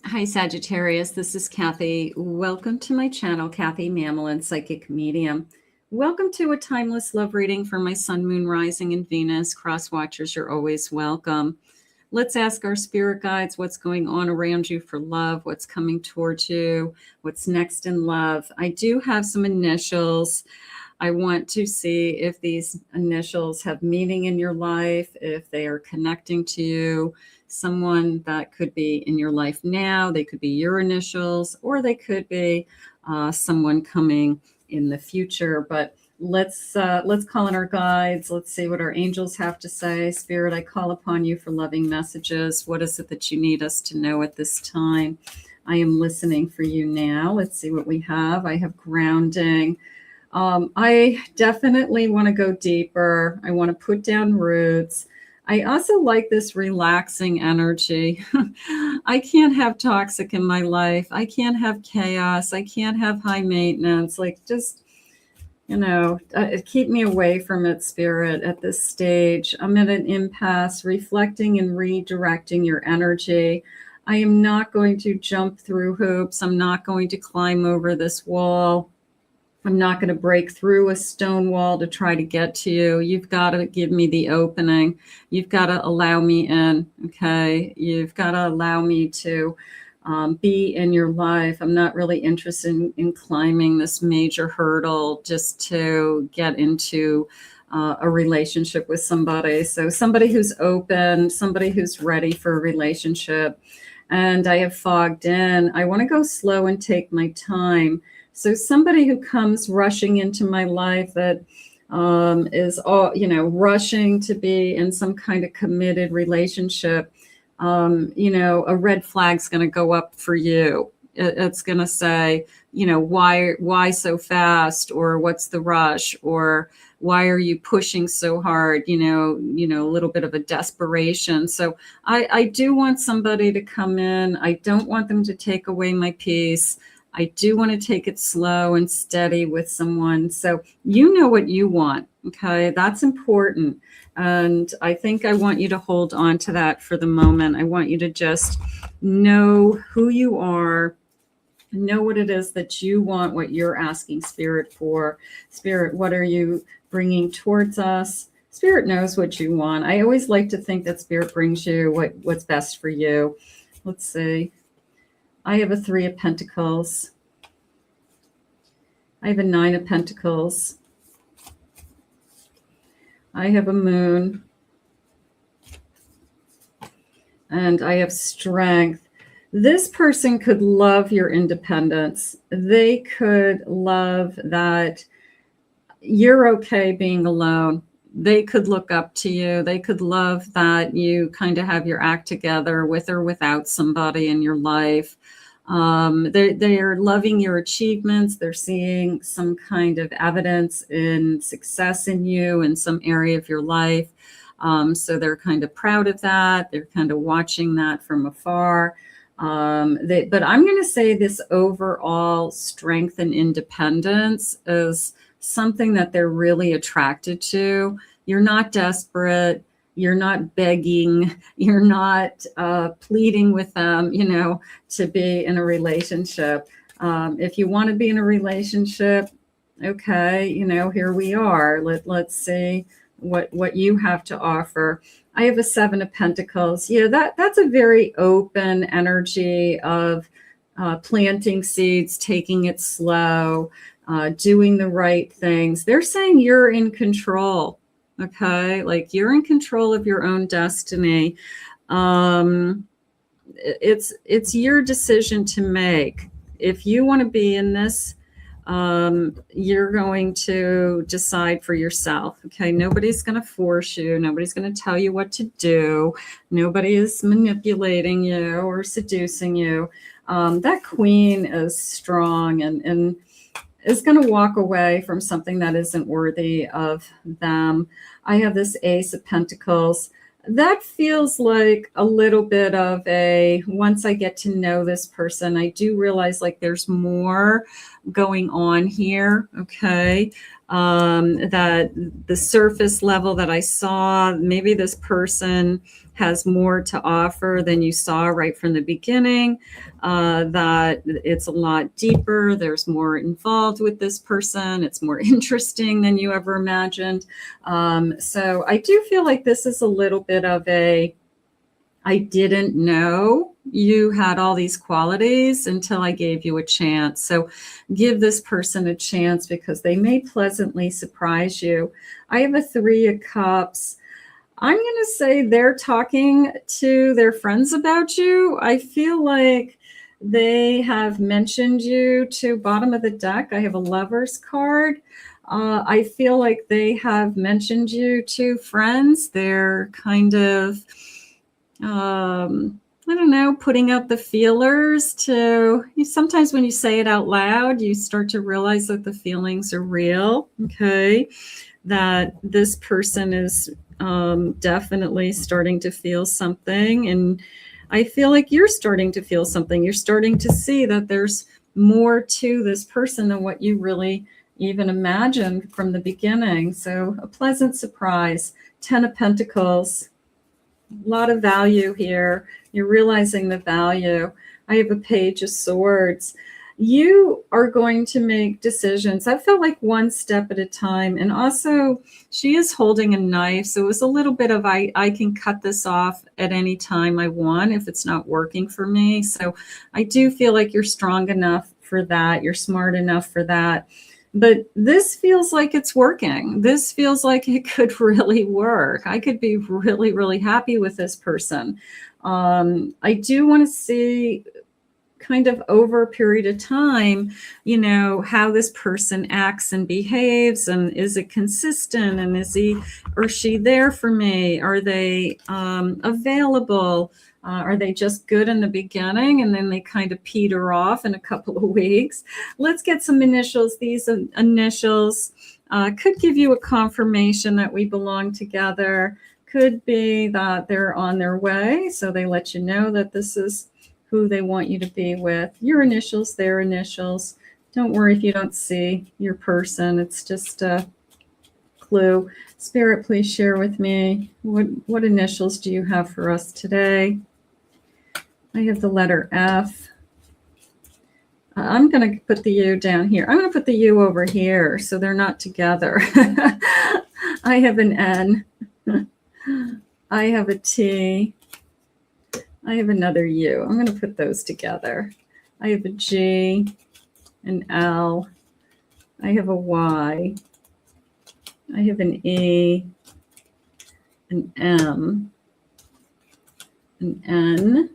Hi, Sagittarius. This is Kathy. Welcome to my channel, Kathy Mamelin, Psychic Medium. Welcome to a timeless love reading for my Sun, Moon, Rising, and Venus. Cross watchers, you're always welcome. Let's ask our spirit guides what's going on around you for love, what's coming towards you, what's next in love. I do have some initials. I want to see if these initials have meaning in your life, if they are connecting to you, someone that could be in your life now. They could be your initials, or they could be someone coming in the future. But let's call in our guides. Let's see what our angels have to say. Spirit, I call upon you for loving messages. What is it that you need us to know at this time? I am listening for you now. Let's see what we have. I have grounding. I definitely want to go deeper. I want to put down roots. I also like this relaxing energy. I can't have toxic in my life. I can't have chaos. I can't have high maintenance. Like, just, keep me away from it, Spirit, at this stage. I'm at an impasse, reflecting and redirecting your energy. I am not going to jump through hoops. I'm not going to climb over this wall. I'm not going to break through a stone wall to try to get to you. You've got to give me the opening. You've got to allow me in, okay? You've got to allow me to be in your life. I'm not really interested in climbing this major hurdle just to get into a relationship with somebody. So somebody who's open, somebody who's ready for a relationship. And I have fogged in. I want to go slow and take my time. So somebody who comes rushing into my life that is all, rushing to be in some kind of committed relationship, a red flag's going to go up for you. It's going to say, why so fast, or what's the rush, or why are you pushing so hard? A little bit of a desperation. So I do want somebody to come in. I don't want them to take away my peace. I do want to take it slow and steady with someone. So you know what you want, okay? That's important. And I think I want you to hold on to that for the moment. I want you to just know who you are, know what it is that you want, what you're asking Spirit for. Spirit, what are you bringing towards us? Spirit knows what you want. I always like to think that Spirit brings you what's best for you. Let's see. I have a 3 of Pentacles. I have a 9 of Pentacles. I have a Moon. And I have Strength. This person could love your independence. They could love that you're okay being alone. They could look up to you. They could love that you kind of have your act together with or without somebody in your life. They're loving your achievements. They're seeing some kind of evidence in success in you in some area of your life. So they're kind of proud of that. They're kind of watching that from afar. But I'm going to say this overall strength and independence is something that they're really attracted to. You're not desperate. You're not begging. You're not pleading with them, to be in a relationship. If you want to be in a relationship, okay, here we are. Let's see what you have to offer. I have a 7 of Pentacles. That's a very open energy of planting seeds, taking it slow, doing the right things. They're saying you're in control. Okay, like you're in control of your own destiny. It's your decision to make. If you want to be in this, you're going to decide for yourself. Okay, nobody's going to force you. Nobody's going to tell you what to do. Nobody is manipulating you or seducing you. That Queen is strong and is going to walk away from something that isn't worthy of them. I have this Ace of Pentacles. That feels like a little bit of once I get to know this person, I do realize like there's more going on here. Okay. that the surface level that I saw, maybe this person has more to offer than you saw right from the beginning, that it's a lot deeper, there's more involved with this person, it's more interesting than you ever imagined. So I do feel like this is a little bit of a, I didn't know you had all these qualities until I gave you a chance. So give this person a chance because they may pleasantly surprise you. I have a 3 of Cups. I'm going to say they're talking to their friends about you. I feel like they have mentioned you to bottom of the deck. I have a Lover's card. I feel like they have mentioned you to friends. They're kind of, I don't know, putting out the feelers to, sometimes when you say it out loud, you start to realize that the feelings are real, okay? That this person is definitely starting to feel something. And I feel like you're starting to feel something. You're starting to see that there's more to this person than what you really even imagined from the beginning. So a pleasant surprise. 10 of Pentacles. A lot of value here. You're realizing the value. I have a Page of Swords. You are going to make decisions. I felt like one step at a time. And also, she is holding a knife. So it was a little bit of, I can cut this off at any time I want if it's not working for me. So I do feel like you're strong enough for that. You're smart enough for that. But this feels like it's working. This feels like it could really work. I could be really, really happy with this person. I do want to see kind of over a period of time, you know, how this person acts and behaves, and is it consistent, and is he or she there for me? Are they available? Are they just good in the beginning and then they kind of peter off in a couple of weeks? Let's get some initials. These initials could give you a confirmation that we belong together. Could be that they're on their way, so they let you know that this is who they want you to be with. Your initials, their initials. Don't worry if you don't see your person. It's just a clue. Spirit, please share with me. What initials do you have for us today? I have the letter F. I'm going to put the U down here. I'm going to put the U over here so they're not together. I have an N. I have a T. I have another U. I'm going to put those together. I have a G, an L. I have a Y. I have an E, an M, an N,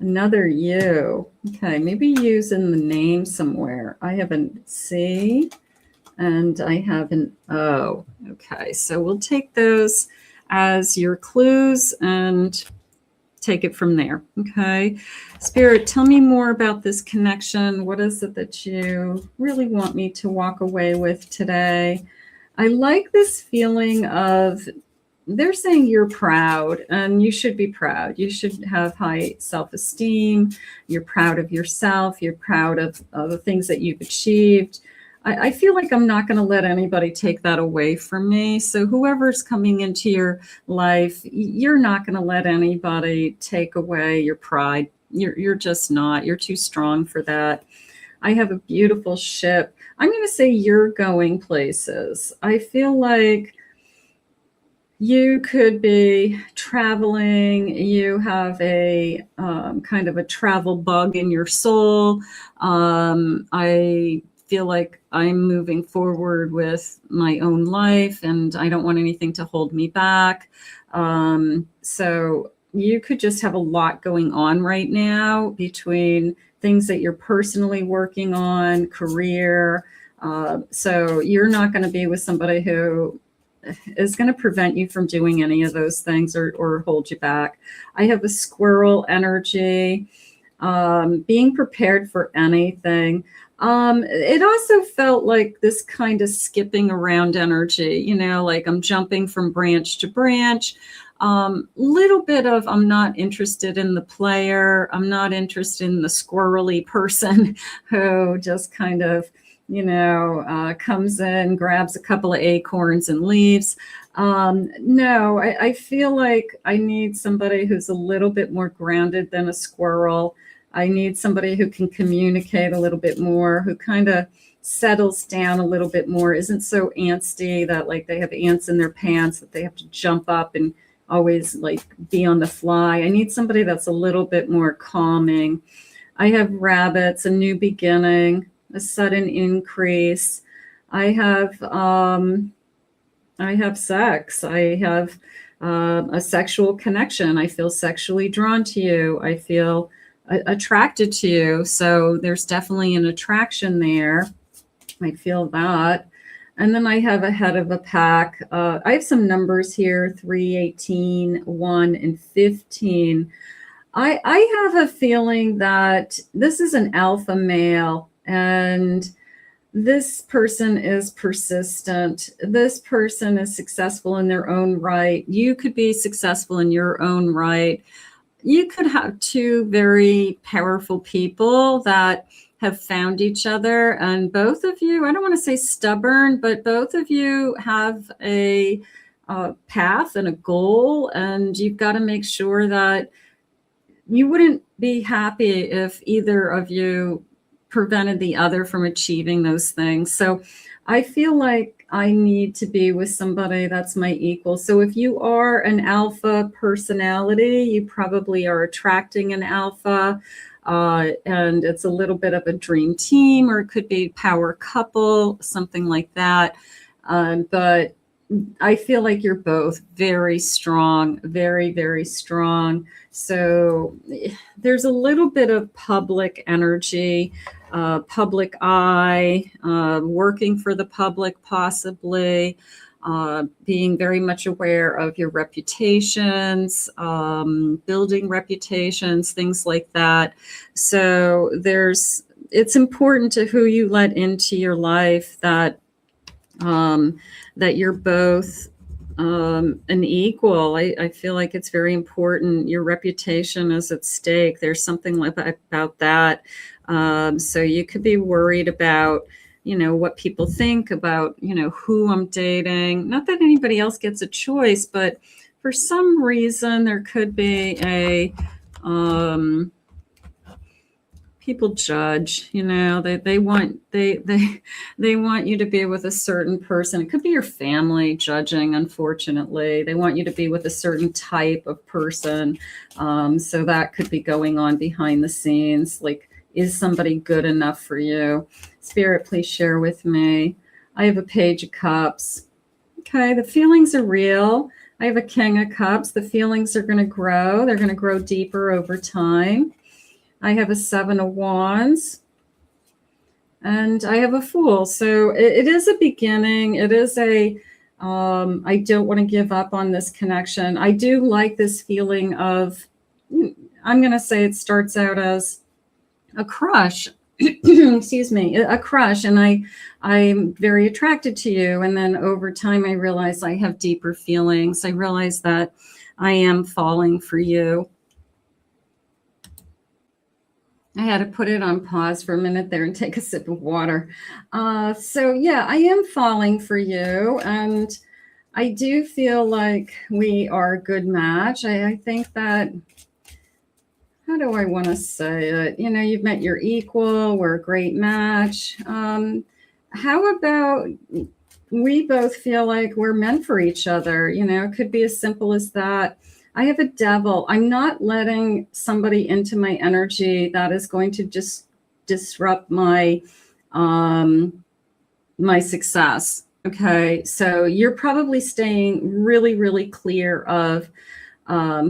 another U. Okay, maybe U's in the name somewhere. I have a C and I have an O. Okay, so we'll take those as your clues and take it from there. Okay, Spirit, tell me more about this connection. What is it that you really want me to walk away with today? I like this feeling of, they're saying you're proud, and you should be proud. You should have high self-esteem. You're proud of yourself. You're proud of the things that you've achieved. I feel like I'm not going to let anybody take that away from me. So whoever's coming into your life, you're not going to let anybody take away your pride. You're just not. You're too strong for that. I have a beautiful ship. I'm going to say you're going places. I feel like you could be traveling. You have a kind of a travel bug in your soul. I feel like I'm moving forward with my own life and I don't want anything to hold me back. So you could just have a lot going on right now between things that you're personally working on, career. So you're not going to be with somebody who is going to prevent you from doing any of those things or hold you back. I have a squirrel energy, being prepared for anything. It also felt like this kind of skipping around energy, you know, like I'm jumping from branch to branch. Little bit of, I'm not interested in the player. I'm not interested in the squirrely person who just kind of, comes in, grabs a couple of acorns and leaves. No, I feel like I need somebody who's a little bit more grounded than a squirrel. I need somebody who can communicate a little bit more, who kind of settles down a little bit more, isn't so antsy that like they have ants in their pants that they have to jump up and always like be on the fly. I need somebody that's a little bit more calming. I have rabbits, a new beginning, a sudden increase. I have sex. I have a sexual connection. I feel sexually drawn to you. I feel attracted to you. So there's definitely an attraction there. I feel that. And then I have a head of a pack. I have some numbers here, 3, 18, 1, and 15. I have a feeling that this is an alpha male, and this person is persistent. This person is successful in their own right. You could be successful in your own right. You could have two very powerful people that have found each other, and both of you, I don't want to say stubborn, but both of you have a path and a goal, and you've got to make sure that you wouldn't be happy if either of you prevented the other from achieving those things. So I feel like I need to be with somebody that's my equal. So if you are an alpha personality, you probably are attracting an alpha, and it's a little bit of a dream team, or it could be power couple, something like that. But I feel like you're both very strong, very, very strong. So there's a little bit of public energy, public eye, working for the public possibly, being very much aware of your reputations, building reputations, things like that. So it's important to who you let into your life that you're both an equal. I feel like it's very important. Your reputation is at stake. There's something about that. So you could be worried about, what people think about, who I'm dating. Not that anybody else gets a choice, but for some reason there could be a people judge, they want you to be with a certain person. It could be your family judging, unfortunately. They want you to be with a certain type of person. So that could be going on behind the scenes. Like, is somebody good enough for you? Spirit, please share with me. I have a Page of Cups. Okay, the feelings are real. I have a King of Cups. The feelings are going to grow. They're going to grow deeper over time. I have a 7 of Wands, and I have a Fool. So it is a beginning. It is I don't want to give up on this connection. I do like this feeling of, I'm going to say it starts out as a crush. Excuse me, a crush. And I'm very attracted to you. And then over time, I realize I have deeper feelings. I realize that I am falling for you. I had to put it on pause for a minute there and take a sip of water. So yeah, I am falling for you. And I do feel like we are a good match. I think that, how do I want to say it? You've met your equal. We're a great match. How about we both feel like we're meant for each other? It could be as simple as that. I have a Devil. I'm not letting somebody into my energy that is going to just disrupt my my success. Okay, so you're probably staying really, really clear of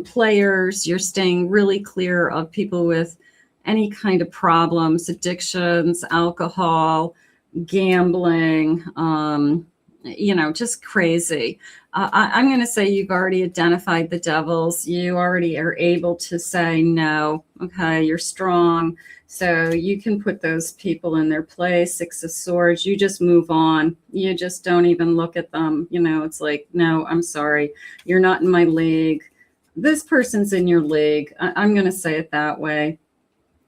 players. You're staying really clear of people with any kind of problems, addictions, alcohol, gambling, just crazy. I'm going to say you've already identified the devils. You already are able to say no. Okay, you're strong. So you can put those people in their place. 6 of Swords. You just move on. You just don't even look at them. It's like, no, I'm sorry. You're not in my league. This person's in your league. I'm going to say it that way.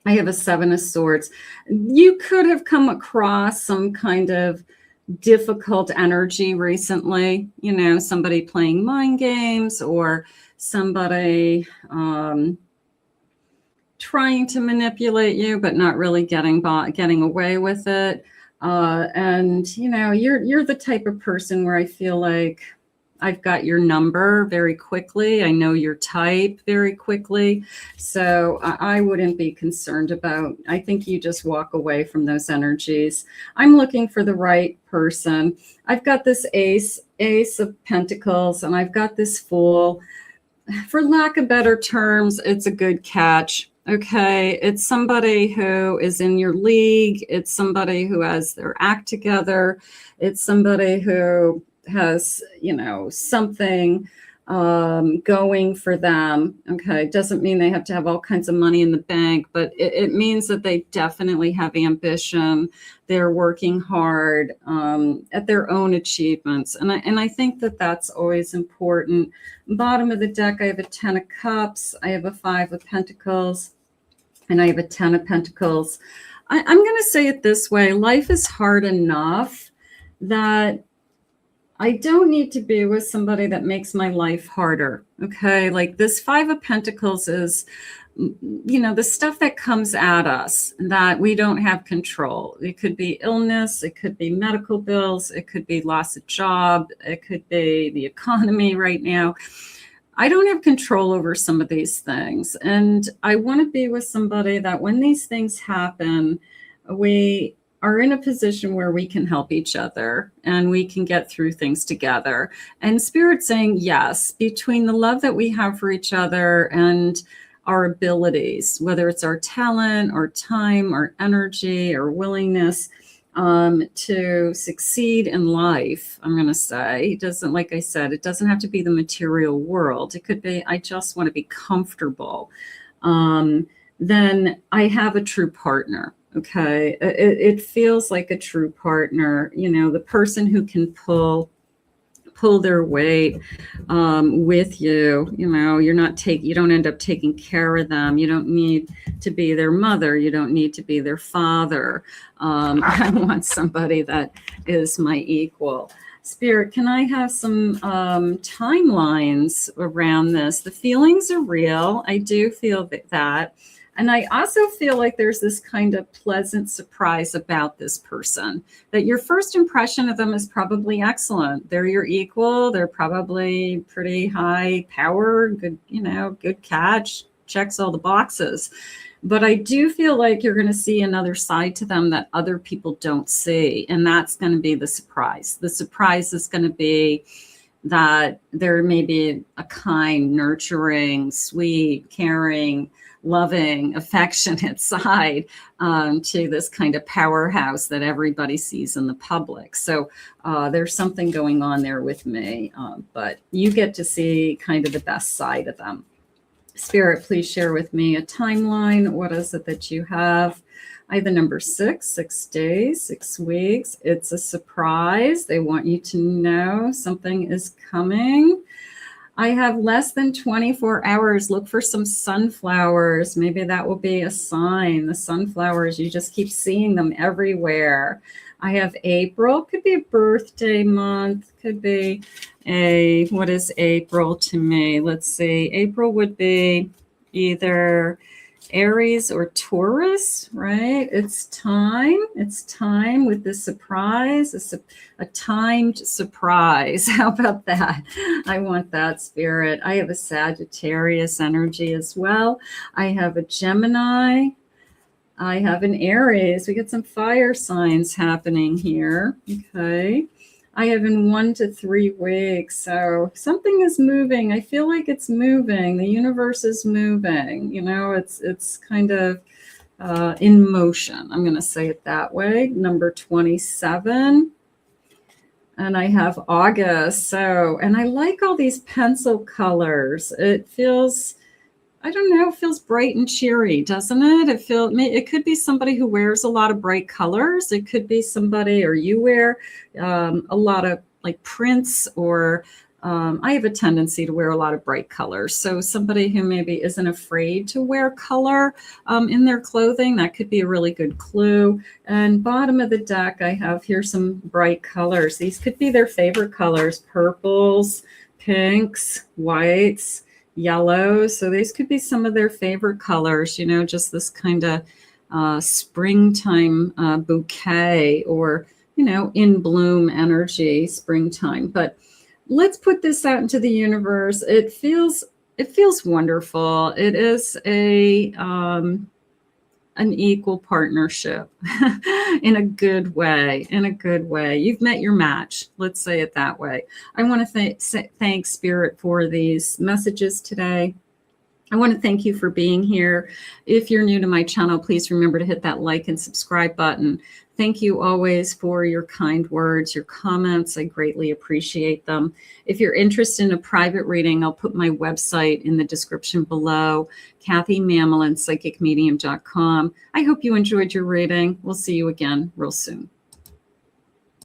I have a 7 of Swords. You could have come across some kind of difficult energy recently, you know, somebody playing mind games or somebody trying to manipulate you, but not really getting away with it. And you know, you're the type of person where I feel like I've got your number very quickly. I know your type very quickly. So I wouldn't be concerned about, I think you just walk away from those energies. I'm looking for the right person. I've got this ace of pentacles, and I've got this Fool. For lack of better terms, it's a good catch. Okay, it's somebody who is in your league. It's somebody who has their act together. It's somebody who has, you know, something going for them. Okay, doesn't mean they have to have all kinds of money in the bank, but it means that they definitely have ambition. They're working hard at their own achievements, and I think that that's always important. Bottom of the deck, I have a 10 of Cups, I have a 5 of Pentacles, and I have a 10 of Pentacles. I'm going to say it this way: life is hard enough that I don't need to be with somebody that makes my life harder. Okay. Like this 5 of Pentacles is, you know, the stuff that comes at us that we don't have control. It could be illness. It could be medical bills. It could be loss of job. It could be the economy right now. I don't have control over some of these things. And I want to be with somebody that when these things happen, we are in a position where we can help each other and we can get through things together. And Spirit saying, yes, between the love that we have for each other and our abilities, whether it's our talent or time or energy or willingness to succeed in life, I'm going to say, it doesn't, like I said, it doesn't have to be the material world. It could be, I just want to be comfortable. Then I have a true partner. Okay. It feels like a true partner, you know, the person who can pull their weight with you. You know, you don't end up taking care of them. You don't need to be their mother. You don't need to be their father. I want somebody that is my equal. Spirit, can I have some timelines around this? The feelings are real. I do feel that. And I also feel like there's this kind of pleasant surprise about this person, that your first impression of them is probably excellent. They're your equal. They're probably pretty high power, good, you know, good catch, checks all the boxes. But I do feel like you're going to see another side to them that other people don't see. And that's going to be the surprise. The surprise is going to be that there may be a kind, nurturing, sweet, caring, loving, affectionate side to this kind of powerhouse that everybody sees in the public. So there's something going on there with me, but you get to see kind of the best side of them. Spirit, please share with me a timeline. What is it that you have? I have the number 6 days, 6 weeks. It's a surprise. They want you to know something is coming. I have less than 24 hours. Look for some sunflowers. Maybe that will be a sign. The sunflowers, you just keep seeing them everywhere. I have April. Could be a birthday month. Could be what is April to me? Let's see. April would be either Aries or Taurus, right? It's time. It's time with the surprise. It's a timed surprise. How about that? I want that, Spirit. I have a Sagittarius energy as well. I have a Gemini. I have an Aries. We get some fire signs happening here. Okay. I have in 1 to 3 weeks. So something is moving. I feel like it's moving. The universe is moving. You know, it's kind of in motion. I'm going to say it that way. Number 27. And I have August. So, and I like all these pencil colors. It feels, I don't know, it feels bright and cheery, doesn't it? It could be somebody who wears a lot of bright colors. It could be somebody, or you wear a lot of like prints or I have a tendency to wear a lot of bright colors. So somebody who maybe isn't afraid to wear color in their clothing, that could be a really good clue. And bottom of the deck, I have here some bright colors. These could be their favorite colors: purples, pinks, whites, yellows. So these could be some of their favorite colors, you know, just this kind of springtime bouquet, or, you know, in bloom energy, springtime. But let's put this out into the universe. It feels wonderful. It is an equal partnership in a good way, You've met your match. Let's say it that way. I want to thank Spirit for these messages today. I want to thank you for being here. If you're new to my channel, please remember to hit that like and subscribe button. Thank you always for your kind words, your comments. I greatly appreciate them. If you're interested in a private reading, I'll put my website in the description below, KathyMammelin, psychicmedium.com. I hope you enjoyed your reading. We'll see you again real soon.